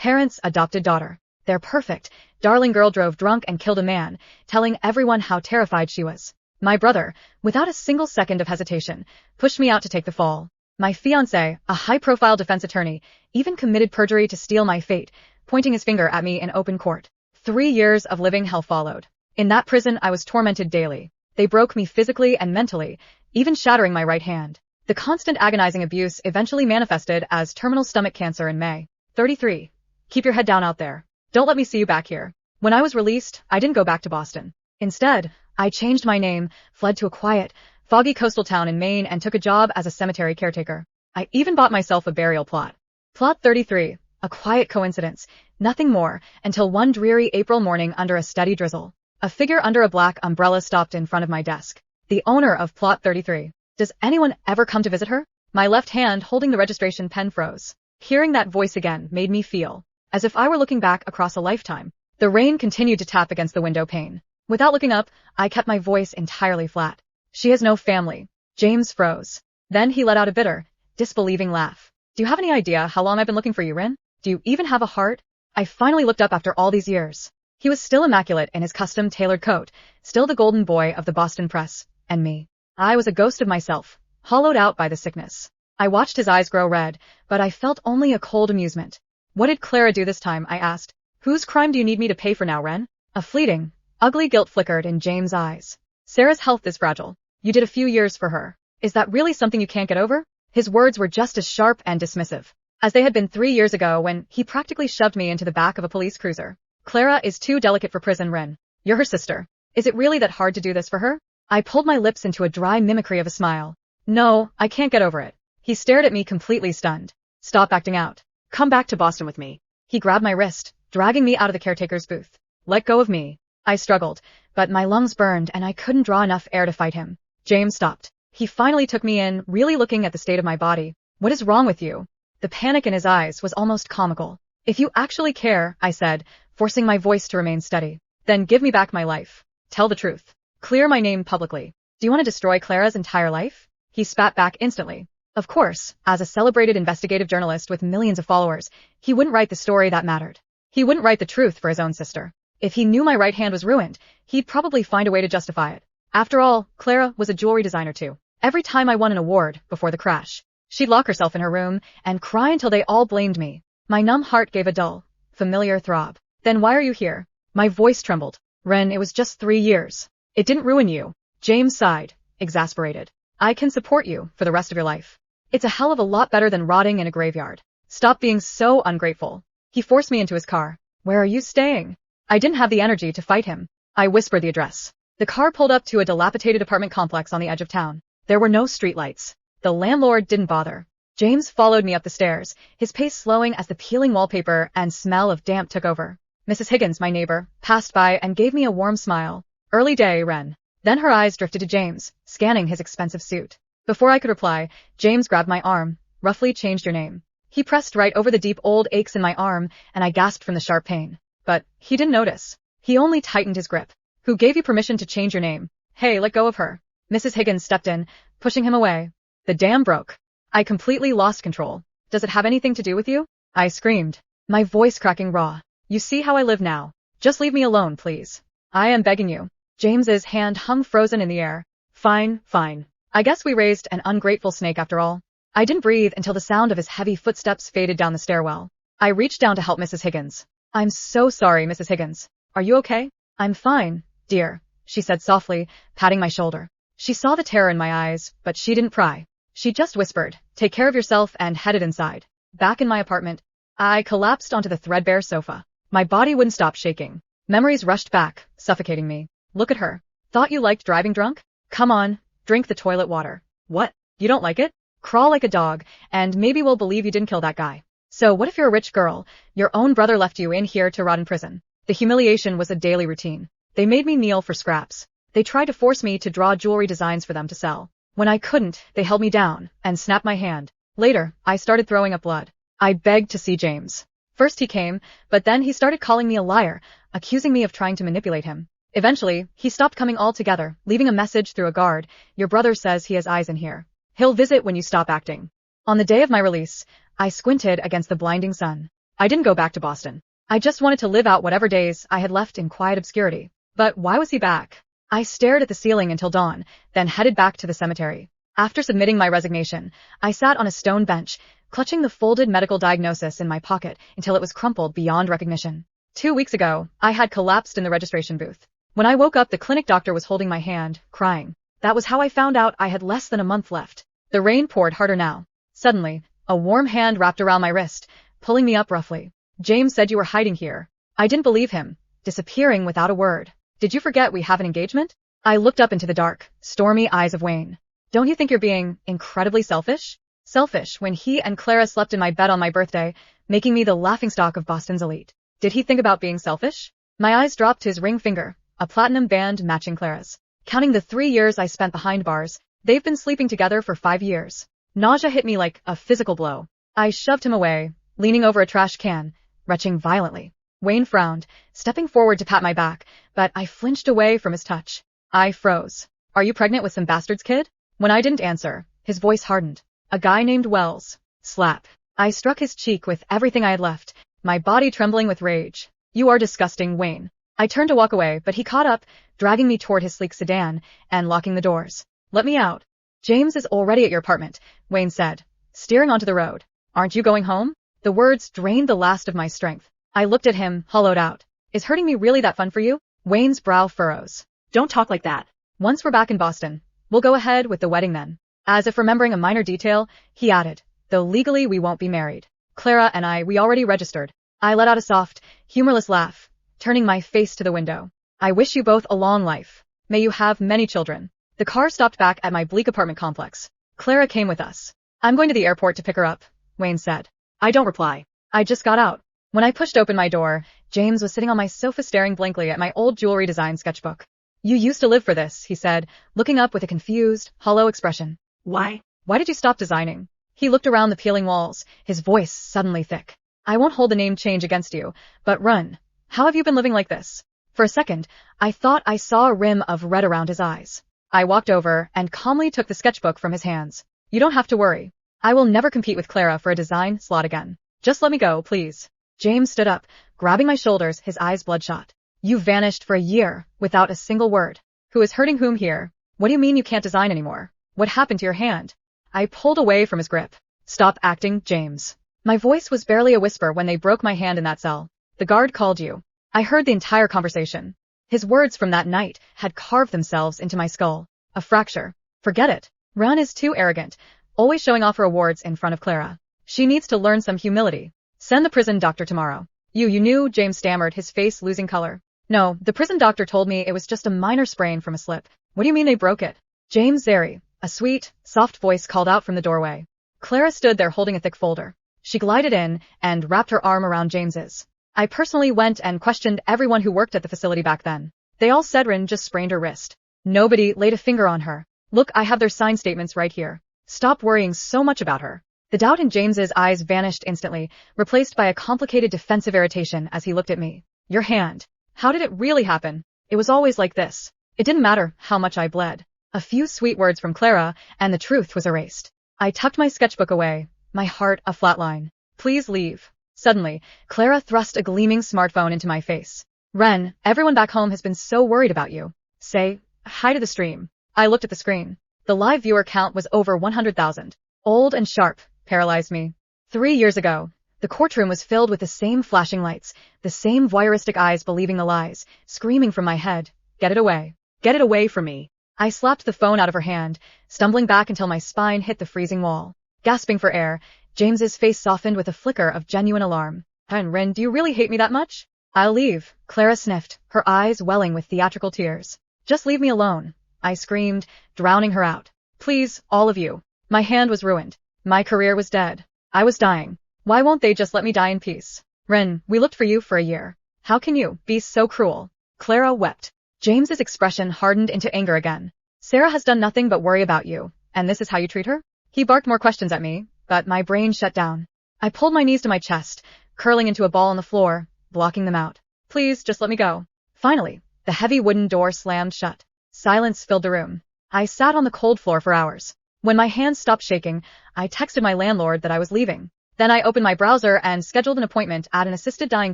Parents, adopted daughter. Their perfect, darling girl drove drunk and killed a man, telling everyone how terrified she was. My brother, without a single second of hesitation, pushed me out to take the fall. My fiancé, a high-profile defense attorney, even committed perjury to steal my fate, pointing his finger at me in open court. 3 years of living hell followed. In that prison I was tormented daily. They broke me physically and mentally, even shattering my right hand. The constant agonizing abuse eventually manifested as terminal stomach cancer in May. 33. Keep your head down out there. Don't let me see you back here. When I was released, I didn't go back to Boston. Instead, I changed my name, fled to a quiet, foggy coastal town in Maine and took a job as a cemetery caretaker. I even bought myself a burial plot. Plot 33. A quiet coincidence. Nothing more, until one dreary April morning under a steady drizzle. A figure under a black umbrella stopped in front of my desk. The owner of Plot 33. Does anyone ever come to visit her? My left hand holding the registration pen froze. Hearing that voice again made me feel as if I were looking back across a lifetime. The rain continued to tap against the window pane. Without looking up, I kept my voice entirely flat. She has no family. James froze. Then he let out a bitter, disbelieving laugh. Do you have any idea how long I've been looking for you, Rin? Do you even have a heart? I finally looked up after all these years. He was still immaculate in his custom-tailored coat, still the golden boy of the Boston press, and me. I was a ghost of myself, hollowed out by the sickness. I watched his eyes grow red, but I felt only a cold amusement. What did Clara do this time? I asked. Whose crime do you need me to pay for now, Ren? A fleeting, ugly guilt flickered in James' eyes. Sarah's health is fragile. You did a few years for her. Is that really something you can't get over? His words were just as sharp and dismissive as they had been 3 years ago when he practically shoved me into the back of a police cruiser. Clara is too delicate for prison, Ren. You're her sister. Is it really that hard to do this for her? I pulled my lips into a dry mimicry of a smile. No, I can't get over it. He stared at me completely stunned. Stop acting out. Come back to Boston with me. He grabbed my wrist, dragging me out of the caretaker's booth. Let go of me. I struggled, but my lungs burned and I couldn't draw enough air to fight him. James stopped. He finally took me in, really looking at the state of my body. What is wrong with you? The panic in his eyes was almost comical. If you actually care, I said, forcing my voice to remain steady, then give me back my life. Tell the truth. Clear my name publicly. Do you want to destroy Clara's entire life? He spat back instantly. Of course, as a celebrated investigative journalist with millions of followers, he wouldn't write the story that mattered. He wouldn't write the truth for his own sister. If he knew my right hand was ruined, he'd probably find a way to justify it. After all, Clara was a jewelry designer too. Every time I won an award before the crash, she'd lock herself in her room and cry until they all blamed me. My numb heart gave a dull, familiar throb. Then why are you here? My voice trembled. Ren, it was just 3 years. It didn't ruin you. James sighed, exasperated. I can support you for the rest of your life. It's a hell of a lot better than rotting in a graveyard. Stop being so ungrateful. He forced me into his car. Where are you staying? I didn't have the energy to fight him. I whispered the address. The car pulled up to a dilapidated apartment complex on the edge of town. There were no streetlights. The landlord didn't bother. James followed me up the stairs, his pace slowing as the peeling wallpaper and smell of damp took over. Mrs. Higgins, my neighbor, passed by and gave me a warm smile. Early day, Ren. Then her eyes drifted to James, scanning his expensive suit. Before I could reply, James grabbed my arm. Roughly changed your name. He pressed right over the deep old aches in my arm, and I gasped from the sharp pain. But he didn't notice. He only tightened his grip. Who gave you permission to change your name? Hey, let go of her. Mrs. Higgins stepped in, pushing him away. The dam broke. I completely lost control. Does it have anything to do with you? I screamed, my voice cracking raw. You see how I live now. Just leave me alone, please. I am begging you. James's hand hung frozen in the air. Fine, fine. I guess we raised an ungrateful snake after all. I didn't breathe until the sound of his heavy footsteps faded down the stairwell. I reached down to help Mrs. Higgins. I'm so sorry, Mrs. Higgins. Are you okay? I'm fine, dear, she said softly, patting my shoulder. She saw the terror in my eyes, but she didn't pry. She just whispered, take care of yourself, and headed inside. Back in my apartment, I collapsed onto the threadbare sofa. My body wouldn't stop shaking. Memories rushed back, suffocating me. Look at her. Thought you liked driving drunk? Come on, drink the toilet water. What? You don't like it? Crawl like a dog, and maybe we'll believe you didn't kill that guy. So what if you're a rich girl? Your own brother left you in here to rot in prison. The humiliation was a daily routine. They made me kneel for scraps. They tried to force me to draw jewelry designs for them to sell. When I couldn't, they held me down and snapped my hand. Later, I started throwing up blood. I begged to see James. First he came, but then he started calling me a liar, accusing me of trying to manipulate him. Eventually, he stopped coming altogether, leaving a message through a guard. Your brother says he has eyes in here. He'll visit when you stop acting. On the day of my release, I squinted against the blinding sun. I didn't go back to Boston. I just wanted to live out whatever days I had left in quiet obscurity. But why was he back? I stared at the ceiling until dawn, then headed back to the cemetery. After submitting my resignation, I sat on a stone bench, clutching the folded medical diagnosis in my pocket until it was crumpled beyond recognition. 2 weeks ago, I had collapsed in the registration booth. When I woke up, the clinic doctor was holding my hand, crying. That was how I found out I had less than a month left. The rain poured harder now. Suddenly, a warm hand wrapped around my wrist, pulling me up roughly. James said you were hiding here. I didn't believe him, disappearing without a word. Did you forget we have an engagement? I looked up into the dark, stormy eyes of Wayne. Don't you think you're being incredibly selfish? Selfish when he and Clara slept in my bed on my birthday, making me the laughingstock of Boston's elite. Did he think about being selfish? My eyes dropped to his ring finger, a platinum band matching Clara's. Counting the 3 years I spent behind bars, they've been sleeping together for 5 years. Nausea hit me like a physical blow. I shoved him away, leaning over a trash can, retching violently. Wayne frowned, stepping forward to pat my back, but I flinched away from his touch. I froze. Are you pregnant with some bastard's kid? When I didn't answer, his voice hardened. A guy named Wells. Slap. I struck his cheek with everything I had left, my body trembling with rage. You are disgusting, Wayne. I turned to walk away, but he caught up, dragging me toward his sleek sedan and locking the doors. Let me out. James is already at your apartment, Wayne said, steering onto the road. Aren't you going home? The words drained the last of my strength. I looked at him, hollowed out. Is hurting me really that fun for you? Wayne's brow furrows. Don't talk like that. Once we're back in Boston, we'll go ahead with the wedding then. As if remembering a minor detail, he added, though legally we won't be married. Clara and we already registered. I let out a soft, humorless laugh, turning my face to the window. I wish you both a long life. May you have many children. The car stopped back at my bleak apartment complex. Clara came with us. I'm going to the airport to pick her up, Wayne said. I don't reply. I just got out. When I pushed open my door, James was sitting on my sofa staring blankly at my old jewelry design sketchbook. You used to live for this, he said, looking up with a confused, hollow expression. Why? Why did you stop designing? He looked around the peeling walls, his voice suddenly thick. I won't hold the name change against you, but run. How have you been living like this? For a second, I thought I saw a rim of red around his eyes. I walked over and calmly took the sketchbook from his hands. You don't have to worry. I will never compete with Clara for a design slot again. Just let me go, please. James stood up, grabbing my shoulders, his eyes bloodshot. You vanished for a year, without a single word. Who is hurting whom here? What do you mean you can't design anymore? What happened to your hand? I pulled away from his grip. Stop acting, James. My voice was barely a whisper when they broke my hand in that cell. The guard called you. I heard the entire conversation. His words from that night had carved themselves into my skull. A fracture. Forget it. Ron is too arrogant, always showing off her awards in front of Clara. She needs to learn some humility. Send the prison doctor tomorrow. You knew, James stammered, his face losing color. No, the prison doctor told me it was just a minor sprain from a slip. What do you mean they broke it? James Zeri, a sweet, soft voice called out from the doorway. Clara stood there holding a thick folder. She glided in and wrapped her arm around James's. I personally went and questioned everyone who worked at the facility back then. They all said Rin just sprained her wrist. Nobody laid a finger on her. Look, I have their signed statements right here. Stop worrying so much about her. The doubt in James's eyes vanished instantly, replaced by a complicated defensive irritation as he looked at me. Your hand. How did it really happen? It was always like this. It didn't matter how much I bled. A few sweet words from Clara, and the truth was erased. I tucked my sketchbook away, my heart a flat line. Please leave. Suddenly, Clara thrust a gleaming smartphone into my face. Ren, everyone back home has been so worried about you. Say hi to the stream. I looked at the screen. The live viewer count was over 100,000. Old and sharp, paralyzed me. 3 years ago, the courtroom was filled with the same flashing lights, the same voyeuristic eyes believing the lies, screaming from my head, get it away. Get it away from me. I slapped the phone out of her hand, stumbling back until my spine hit the freezing wall. Gasping for air, James's face softened with a flicker of genuine alarm. Ren, do you really hate me that much? I'll leave, Clara sniffed, her eyes welling with theatrical tears. Just leave me alone, I screamed, drowning her out. Please, all of you. My hand was ruined. My career was dead. I was dying. Why won't they just let me die in peace? Ren, we looked for you for a year. How can you be so cruel? Clara wept. James's expression hardened into anger again. Sarah has done nothing but worry about you, and this is how you treat her? He barked more questions at me, but my brain shut down. I pulled my knees to my chest, curling into a ball on the floor, blocking them out. Please, just let me go. Finally, the heavy wooden door slammed shut. Silence filled the room. I sat on the cold floor for hours. When my hands stopped shaking, I texted my landlord that I was leaving. Then I opened my browser and scheduled an appointment at an assisted dying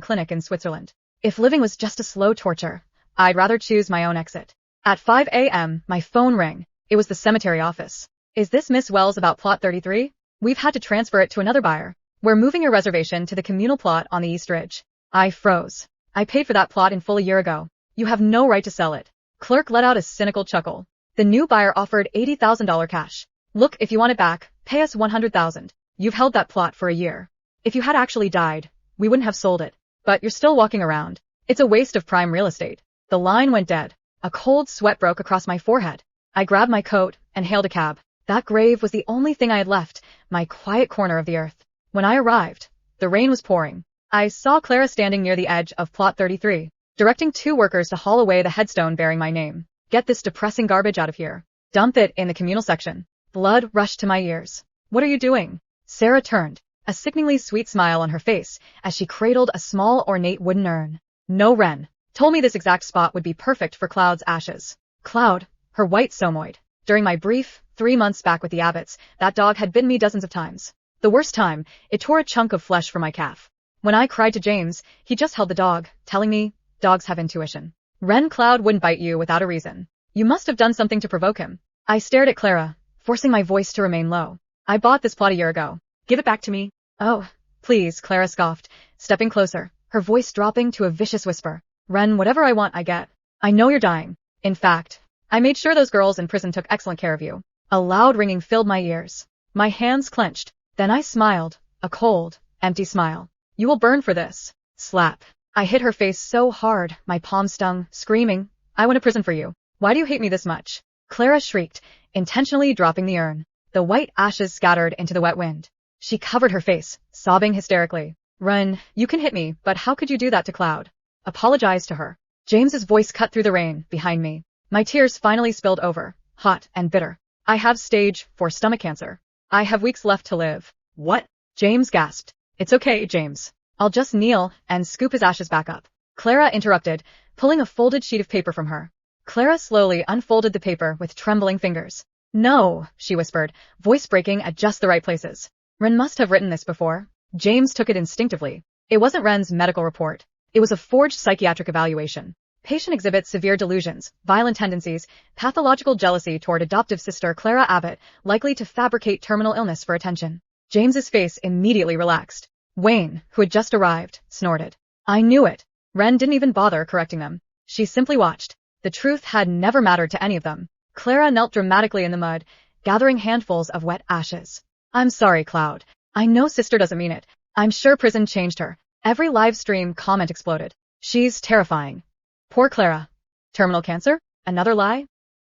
clinic in Switzerland. If living was just a slow torture, I'd rather choose my own exit. At 5 a.m., my phone rang. It was the cemetery office. Is this Miss Wells about plot 33? We've had to transfer it to another buyer. We're moving your reservation to the communal plot on the East Ridge. I froze. I paid for that plot in full a year ago. You have no right to sell it. Clerk let out a cynical chuckle. The new buyer offered $80,000 cash. Look, if you want it back, pay us $100,000. You've held that plot for a year. If you had actually died, we wouldn't have sold it. But you're still walking around. It's a waste of prime real estate. The line went dead. A cold sweat broke across my forehead. I grabbed my coat and hailed a cab. That grave was the only thing I had left, my quiet corner of the earth. When I arrived, the rain was pouring. I saw Clara standing near the edge of plot 33, directing 2 workers to haul away the headstone bearing my name. Get this depressing garbage out of here. Dump it in the communal section. Blood rushed to my ears. What are you doing? Sarah turned, a sickeningly sweet smile on her face as she cradled a small ornate wooden urn. No, Wren told me this exact spot would be perfect for Cloud's ashes. Cloud, her white somoid. During my brief 3 months back with the Abbotts, that dog had bitten me dozens of times. The worst time, it tore a chunk of flesh from my calf. When I cried to James, he just held the dog, telling me, dogs have intuition. Wren, Cloud wouldn't bite you without a reason. You must have done something to provoke him. I stared at Clara, forcing my voice to remain low. I bought this plot a year ago. Give it back to me. Oh, please, Clara scoffed, stepping closer, her voice dropping to a vicious whisper. Wren, whatever I want, I get. I know you're dying. In fact, I made sure those girls in prison took excellent care of you. A loud ringing filled my ears. My hands clenched. Then I smiled, a cold, empty smile. You will burn for this. Slap. I hit her face so hard, my palm stung, screaming, I went to prison for you. Why do you hate me this much? Clara shrieked, intentionally dropping the urn. The white ashes scattered into the wet wind. She covered her face, sobbing hysterically. Wren, you can hit me, but how could you do that to Cloud? Apologize to her. James's voice cut through the rain behind me. My tears finally spilled over, hot and bitter. I have stage 4 stomach cancer. I have weeks left to live. What? James gasped. It's okay, James. I'll just kneel and scoop his ashes back up. Clara interrupted, pulling a folded sheet of paper from her. Clara slowly unfolded the paper with trembling fingers. No, she whispered, voice breaking at just the right places. Wren must have written this before. James took it instinctively. It wasn't Wren's medical report. It was a forged psychiatric evaluation. Patient exhibits severe delusions, violent tendencies, pathological jealousy toward adoptive sister Clara Abbott, likely to fabricate terminal illness for attention. James's face immediately relaxed. Wayne, who had just arrived, snorted. I knew it. Wren didn't even bother correcting them. She simply watched. The truth had never mattered to any of them. Clara knelt dramatically in the mud, gathering handfuls of wet ashes. I'm sorry, Cloud. I know sister doesn't mean it. I'm sure prison changed her. Every live stream comment exploded. She's terrifying. Poor Clara. Terminal cancer? Another lie?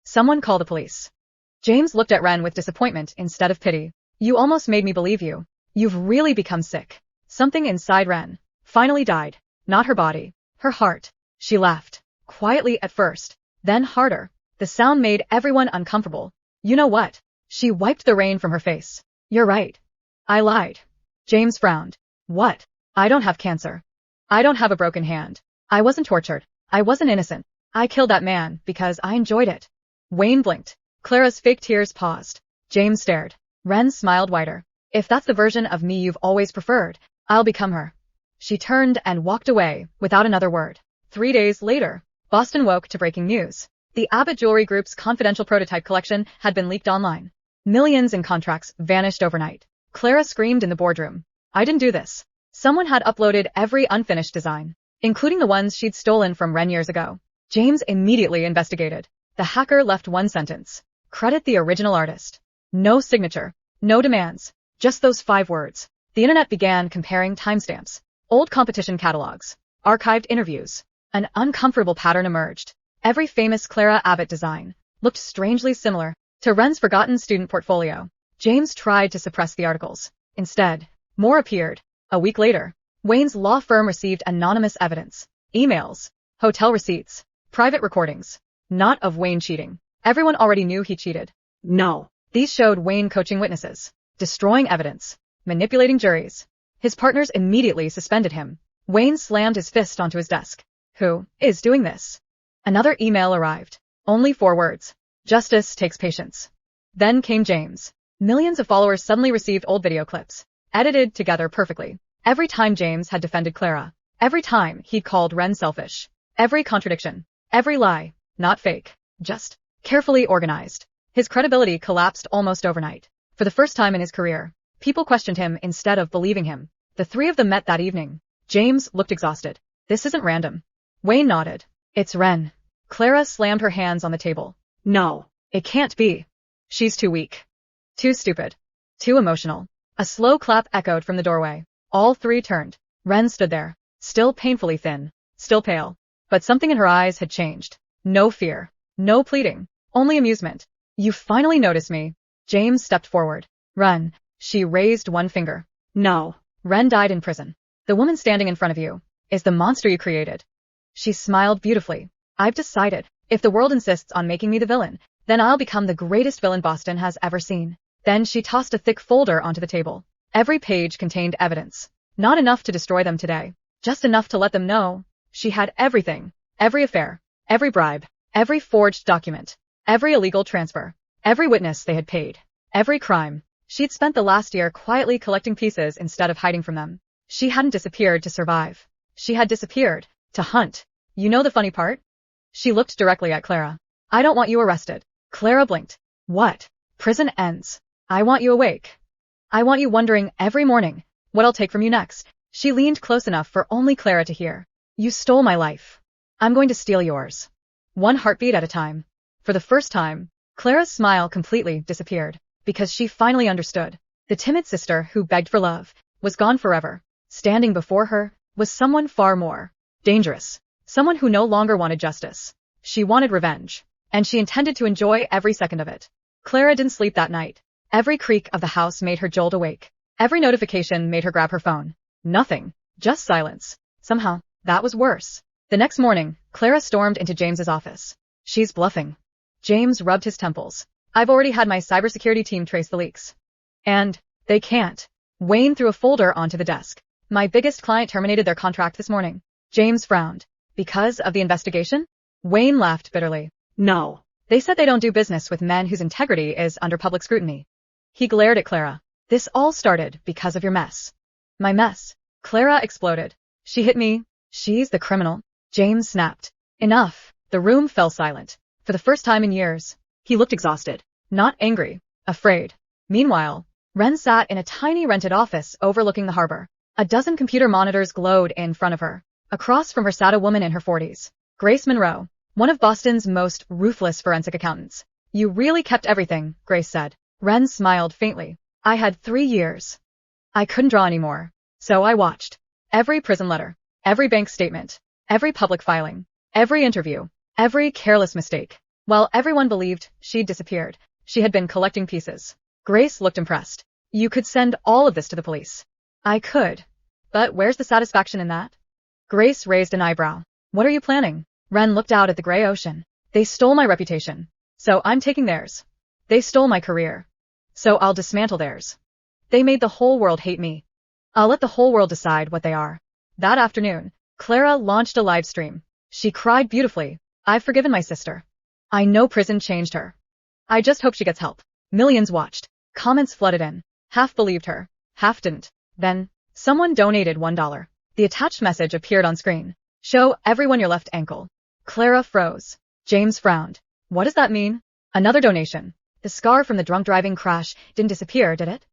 Someone call the police. James looked at Wren with disappointment instead of pity. You almost made me believe you. You've really become sick. Something inside Wren finally died. Not her body. Her heart. She laughed. Quietly at first. Then harder. The sound made everyone uncomfortable. You know what? She wiped the rain from her face. You're right. I lied. James frowned. What? I don't have cancer. I don't have a broken hand. I wasn't tortured. I wasn't innocent. I killed that man because I enjoyed it. Wayne blinked. Clara's fake tears paused. James stared. Wren smiled wider. If that's the version of me you've always preferred, I'll become her. She turned and walked away without another word. 3 days later, Boston woke to breaking news. The Abbott Jewelry Group's confidential prototype collection had been leaked online. Millions in contracts vanished overnight. Clara screamed in the boardroom. I didn't do this. Someone had uploaded every unfinished design, including the ones she'd stolen from Wren years ago. James immediately investigated. The hacker left one sentence. Credit the original artist. No signature. No demands. Just those 5 words. The internet began comparing timestamps, old competition catalogs, archived interviews. An uncomfortable pattern emerged. Every famous Clara Abbott design looked strangely similar to Wren's forgotten student portfolio. James tried to suppress the articles. Instead, more appeared. A week later, Wayne's law firm received anonymous evidence. Emails, hotel receipts, private recordings. Not of Wayne cheating. Everyone already knew he cheated. No. These showed Wayne coaching witnesses, destroying evidence, manipulating juries. His partners immediately suspended him. Wayne slammed his fist onto his desk. Who is doing this? Another email arrived. Only 4 words. Justice takes patience. Then came James. Millions of followers suddenly received old video clips. edited together perfectly. Every time James had defended Clara. Every time he'd called Ren selfish. Every contradiction. Every lie. Not fake. Just carefully organized. His credibility collapsed almost overnight. For the first time in his career, people questioned him instead of believing him. The three of them met that evening. James looked exhausted. This isn't random. Wayne nodded. It's Ren. Clara slammed her hands on the table. No, it can't be. She's too weak. Too stupid. Too emotional. A slow clap echoed from the doorway. All three turned. Ren stood there, still painfully thin, still pale. But something in her eyes had changed. No fear. No pleading. Only amusement. You finally noticed me. James stepped forward. Ren. She raised one finger. No. Ren died in prison. The woman standing in front of you is the monster you created. She smiled beautifully. I've decided. If the world insists on making me the villain, then I'll become the greatest villain Boston has ever seen. Then she tossed a thick folder onto the table. Every page contained evidence. Not enough to destroy them today. Just enough to let them know. She had everything. Every affair. Every bribe. Every forged document. Every illegal transfer. Every witness they had paid. Every crime. She'd spent the last year quietly collecting pieces instead of hiding from them. She hadn't disappeared to survive. She had disappeared to hunt. You know the funny part? She looked directly at Clara. I don't want you arrested. Clara blinked. What? Prison ends. I want you awake. I want you wondering every morning what I'll take from you next. She leaned close enough for only Clara to hear. You stole my life. I'm going to steal yours. One heartbeat at a time. For the first time, Clara's smile completely disappeared, because she finally understood. The timid sister who begged for love was gone forever. Standing before her was someone far more dangerous. Someone who no longer wanted justice. She wanted revenge. And she intended to enjoy every second of it. Clara didn't sleep that night. Every creak of the house made her jolt awake. Every notification made her grab her phone. Nothing. Just silence. Somehow, that was worse. The next morning, Clara stormed into James's office. She's bluffing. James rubbed his temples. I've already had my cybersecurity team trace the leaks. And they can't. Wayne threw a folder onto the desk. My biggest client terminated their contract this morning. James frowned. Because of the investigation? Wayne laughed bitterly. No. They said they don't do business with men whose integrity is under public scrutiny. He glared at Clara. This all started because of your mess. My mess. Clara exploded. She hit me. She's the criminal. James snapped. Enough. The room fell silent. For the first time in years, he looked exhausted. Not angry. Afraid. Meanwhile, Ren sat in a tiny rented office overlooking the harbor. A dozen computer monitors glowed in front of her. Across from her sat a woman in her 40s. Grace Monroe, one of Boston's most ruthless forensic accountants. You really kept everything, Grace said. Ren smiled faintly. I had 3 years. I couldn't draw anymore. So I watched. Every prison letter. Every bank statement. Every public filing. Every interview. Every careless mistake. While everyone believed she'd disappeared, she had been collecting pieces. Grace looked impressed. You could send all of this to the police. I could. But where's the satisfaction in that? Grace raised an eyebrow. What are you planning? Ren looked out at the gray ocean. They stole my reputation. So I'm taking theirs. They stole my career. So I'll dismantle theirs. They made the whole world hate me. I'll let the whole world decide what they are. That afternoon, Clara launched a live stream. She cried beautifully. I've forgiven my sister. I know prison changed her. I just hope she gets help. Millions watched. Comments flooded in. Half believed her. Half didn't. Then, someone donated $1. The attached message appeared on screen. Show everyone your left ankle. Clara froze. James frowned. What does that mean? Another donation. The scar from the drunk driving crash didn't disappear, did it?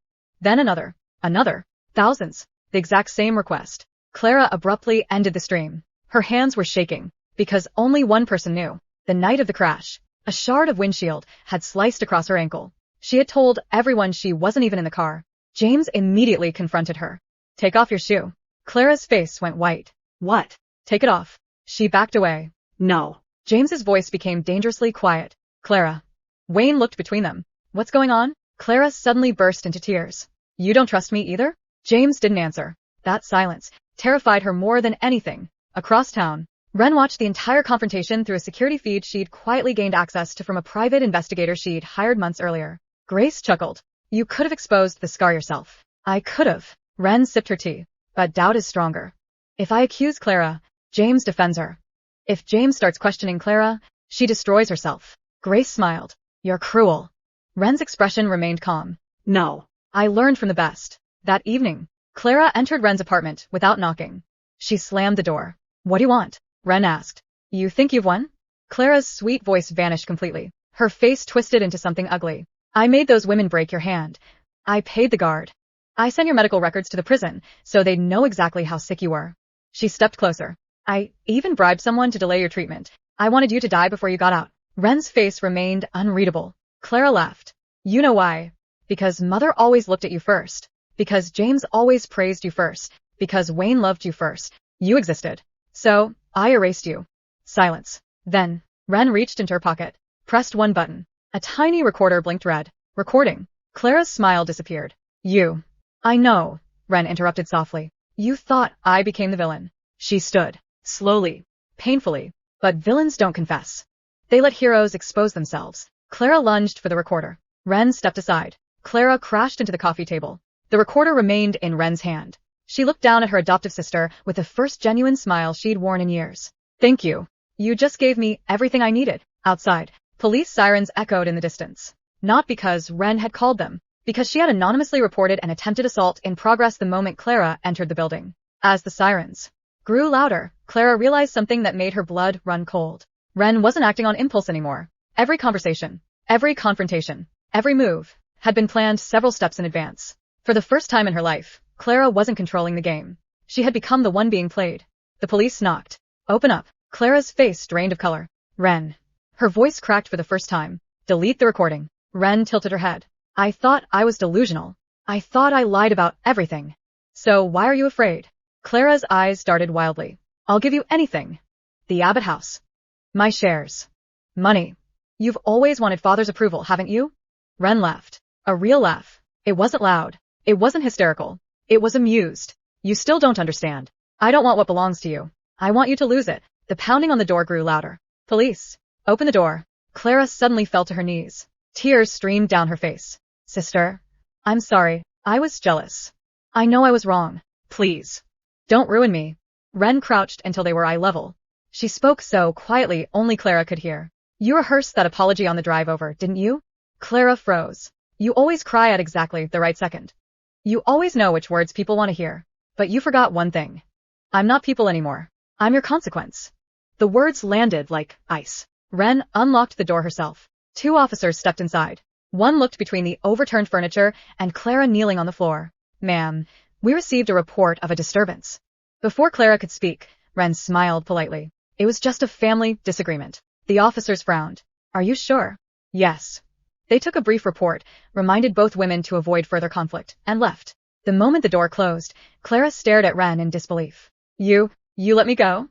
Then another. Another. Thousands. The exact same request. Clara abruptly ended the stream. Her hands were shaking. Because only one person knew. The night of the crash, a shard of windshield had sliced across her ankle. She had told everyone she wasn't even in the car. James immediately confronted her. Take off your shoe. Clara's face went white. What? Take it off. She backed away. No. James's voice became dangerously quiet. Clara. Wayne looked between them. What's going on? Clara suddenly burst into tears. You don't trust me either? James didn't answer. That silence terrified her more than anything. Across town, Ren watched the entire confrontation through a security feed she'd quietly gained access to from a private investigator she'd hired months earlier. Grace chuckled. You could have exposed the scar yourself. I could have. Ren sipped her tea. But doubt is stronger. If I accuse Clara, James defends her. If James starts questioning Clara, she destroys herself. Grace smiled. You're cruel. Ren's expression remained calm. No. I learned from the best. That evening, Clara entered Ren's apartment without knocking. She slammed the door. What do you want? Ren asked. You think you've won? Clara's sweet voice vanished completely. Her face twisted into something ugly. I made those women break your hand. I paid the guard. I sent your medical records to the prison, so they'd know exactly how sick you were. She stepped closer. I even bribed someone to delay your treatment. I wanted you to die before you got out. Ren's face remained unreadable. Clara laughed. You know why? Because Mother always looked at you first. Because James always praised you first. Because Wayne loved you first. You existed. So, I erased you. Silence. Then, Ren reached into her pocket, pressed one button. A tiny recorder blinked red. Recording. Clara's smile disappeared. You. I know, Ren interrupted softly. You thought I became the villain. She stood. Slowly. Painfully. But villains don't confess. They let heroes expose themselves. Clara lunged for the recorder. Ren stepped aside. Clara crashed into the coffee table. The recorder remained in Ren's hand. She looked down at her adoptive sister with the first genuine smile she'd worn in years. Thank you. You just gave me everything I needed. Outside, police sirens echoed in the distance. Not because Ren had called them, because she had anonymously reported an attempted assault in progress the moment Clara entered the building. As the sirens grew louder, Clara realized something that made her blood run cold. Ren wasn't acting on impulse anymore. Every conversation, every confrontation, every move had been planned several steps in advance. For the first time in her life, Clara wasn't controlling the game. She had become the one being played. The police knocked. Open up. Clara's face drained of color. Ren. Her voice cracked for the first time. Delete the recording. Ren tilted her head. I thought I was delusional. I thought I lied about everything. So why are you afraid? Clara's eyes darted wildly. I'll give you anything. The Abbott house. My shares. Money. You've always wanted Father's approval, haven't you? Ren laughed. A real laugh. It wasn't loud. It wasn't hysterical. It was amused. You still don't understand. I don't want what belongs to you. I want you to lose it. The pounding on the door grew louder. Police. Open the door. Clara suddenly fell to her knees. Tears streamed down her face. Sister. I'm sorry. I was jealous. I know I was wrong. Please. Don't ruin me. Ren crouched until they were eye level. She spoke so quietly only Clara could hear. You rehearsed that apology on the drive over, didn't you? Clara froze. You always cry at exactly the right second. You always know which words people want to hear. But you forgot one thing. I'm not people anymore. I'm your consequence. The words landed like ice. Ren unlocked the door herself. Two officers stepped inside. One looked between the overturned furniture and Clara kneeling on the floor. Ma'am, we received a report of a disturbance. Before Clara could speak, Ren smiled politely. It was just a family disagreement. The officers frowned. Are you sure? Yes. They took a brief report, reminded both women to avoid further conflict, and left. The moment the door closed, Clara stared at Ren in disbelief. You let me go?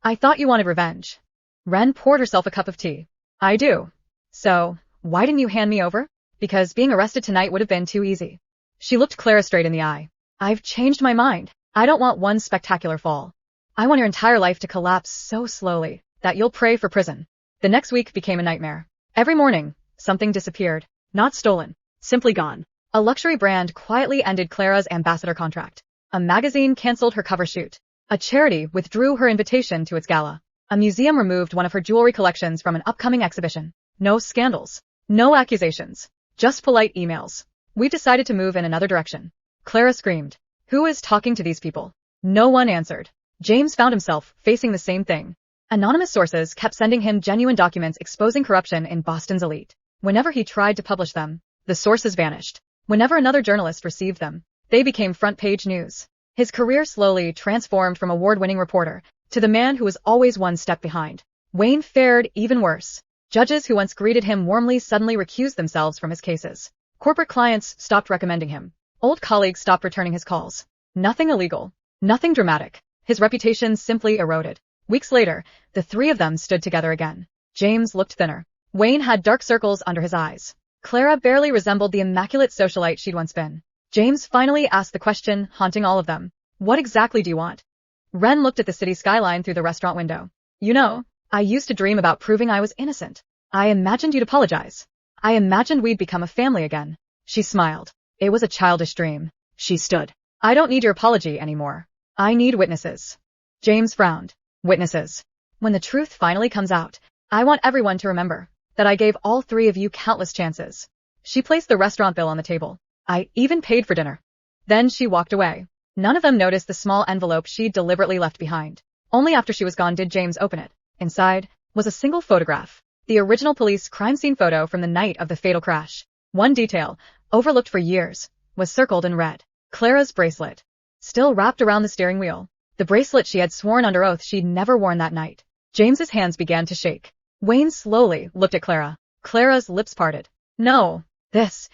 I thought you wanted revenge. Ren poured herself a cup of tea. I do. So, why didn't you hand me over? Because being arrested tonight would have been too easy. She looked Clara straight in the eye. I've changed my mind. I don't want one spectacular fall. I want your entire life to collapse so slowly that you'll pray for prison. The next week became a nightmare. Every morning, something disappeared. Not stolen. Simply gone. A luxury brand quietly ended Clara's ambassador contract. A magazine canceled her cover shoot. A charity withdrew her invitation to its gala. A museum removed one of her jewelry collections from an upcoming exhibition. No scandals. No accusations. Just polite emails. We've decided to move in another direction. Clara screamed. Who is talking to these people? No one answered. James found himself facing the same thing. Anonymous sources kept sending him genuine documents exposing corruption in Boston's elite. Whenever he tried to publish them, the sources vanished. Whenever another journalist received them, they became front-page news. His career slowly transformed from award-winning reporter to the man who was always one step behind. Wayne fared even worse. Judges who once greeted him warmly suddenly recused themselves from his cases. Corporate clients stopped recommending him. Old colleagues stopped returning his calls. Nothing illegal. Nothing dramatic. His reputation simply eroded. Weeks later, the three of them stood together again. James looked thinner. Wayne had dark circles under his eyes. Clara barely resembled the immaculate socialite she'd once been. James finally asked the question haunting all of them. What exactly do you want? Ren looked at the city skyline through the restaurant window. You know, I used to dream about proving I was innocent. I imagined you'd apologize. I imagined we'd become a family again. She smiled. It was a childish dream. She stood. I don't need your apology anymore. I need witnesses. James frowned. Witnesses. When the truth finally comes out, I want everyone to remember that I gave all three of you countless chances. She placed the restaurant bill on the table. I even paid for dinner. Then she walked away. None of them noticed the small envelope she'd deliberately left behind. Only after she was gone did James open it. Inside was a single photograph. The original police crime scene photo from the night of the fatal crash. One detail, overlooked for years, was circled in red. Clara's bracelet. Still wrapped around the steering wheel. The bracelet she had sworn under oath she'd never worn that night. James's hands began to shake. Wayne slowly looked at Clara. Clara's lips parted. No, this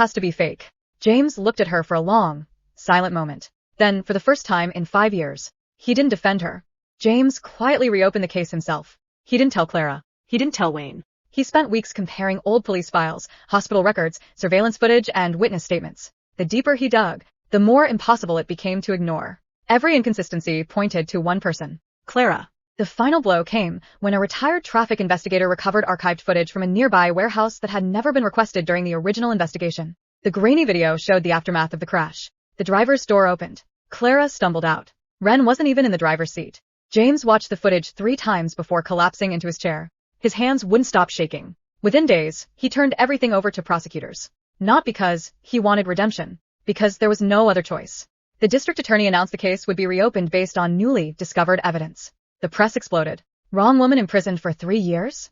has to be fake. James looked at her for a long, silent moment. Then, for the first time in 5 years, he didn't defend her. James quietly reopened the case himself. He didn't tell Clara. He didn't tell Wayne. He spent weeks comparing old police files, hospital records, surveillance footage, and witness statements. The deeper he dug, the more impossible it became to ignore. Every inconsistency pointed to one person. Clara. The final blow came when a retired traffic investigator recovered archived footage from a nearby warehouse that had never been requested during the original investigation. The grainy video showed the aftermath of the crash. The driver's door opened. Clara stumbled out. Wren wasn't even in the driver's seat. James watched the footage 3 times before collapsing into his chair. His hands wouldn't stop shaking. Within days, he turned everything over to prosecutors. Not because he wanted redemption, because there was no other choice. The district attorney announced the case would be reopened based on newly discovered evidence. The press exploded. Wrong woman imprisoned for 3 years?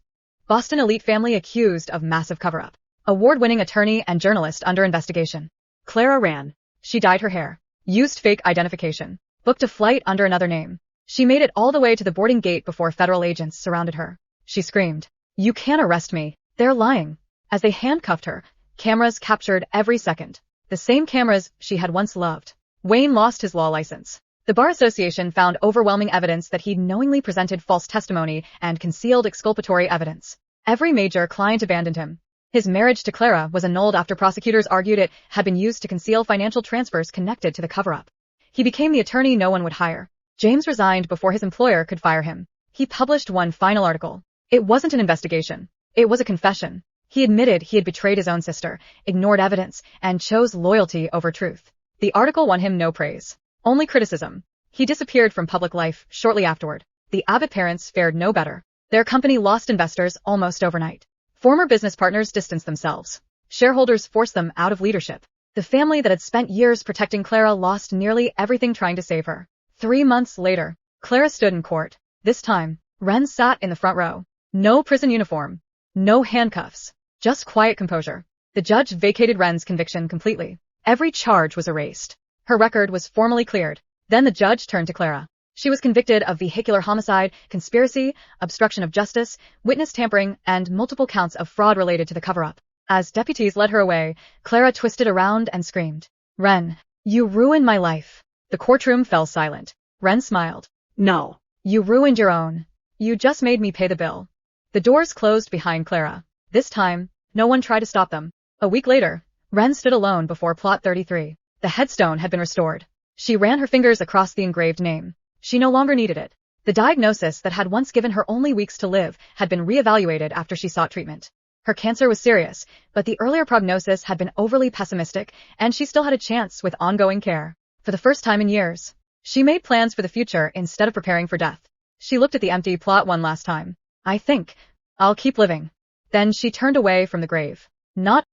Boston elite family accused of massive cover-up. Award-winning attorney and journalist under investigation. Clara ran. She dyed her hair. Used fake identification. Booked a flight under another name. She made it all the way to the boarding gate before federal agents surrounded her. She screamed, "You can't arrest me. They're lying." As they handcuffed her, cameras captured every second. The same cameras she had once loved. Wayne lost his law license. The Bar Association found overwhelming evidence that he'd knowingly presented false testimony and concealed exculpatory evidence. Every major client abandoned him. His marriage to Clara was annulled after prosecutors argued it had been used to conceal financial transfers connected to the cover-up. He became the attorney no one would hire. James resigned before his employer could fire him. He published one final article. It wasn't an investigation. It was a confession. He admitted he had betrayed his own sister, ignored evidence, and chose loyalty over truth. The article won him no praise, only criticism. He disappeared from public life shortly afterward. The Abbott parents fared no better. Their company lost investors almost overnight. Former business partners distanced themselves. Shareholders forced them out of leadership. The family that had spent years protecting Clara lost nearly everything trying to save her. 3 months later, Clara stood in court. This time, Wren sat in the front row. No prison uniform. No handcuffs. Just quiet composure. The judge vacated Wren's conviction completely. Every charge was erased. Her record was formally cleared. Then the judge turned to Clara. She was convicted of vehicular homicide, conspiracy, obstruction of justice, witness tampering, and multiple counts of fraud related to the cover-up. As deputies led her away, Clara twisted around and screamed, "Wren, you ruined my life." The courtroom fell silent. Wren smiled. "No. You ruined your own. You just made me pay the bill." The doors closed behind Clara. This time, no one tried to stop them. A week later, Wren stood alone before Plot 33. The headstone had been restored. She ran her fingers across the engraved name. She no longer needed it. The diagnosis that had once given her only weeks to live had been reevaluated after she sought treatment. Her cancer was serious, but the earlier prognosis had been overly pessimistic, and she still had a chance with ongoing care. For the first time in years, she made plans for the future instead of preparing for death. She looked at the empty plot one last time. "I think I'll keep living." Then she turned away from the grave. Not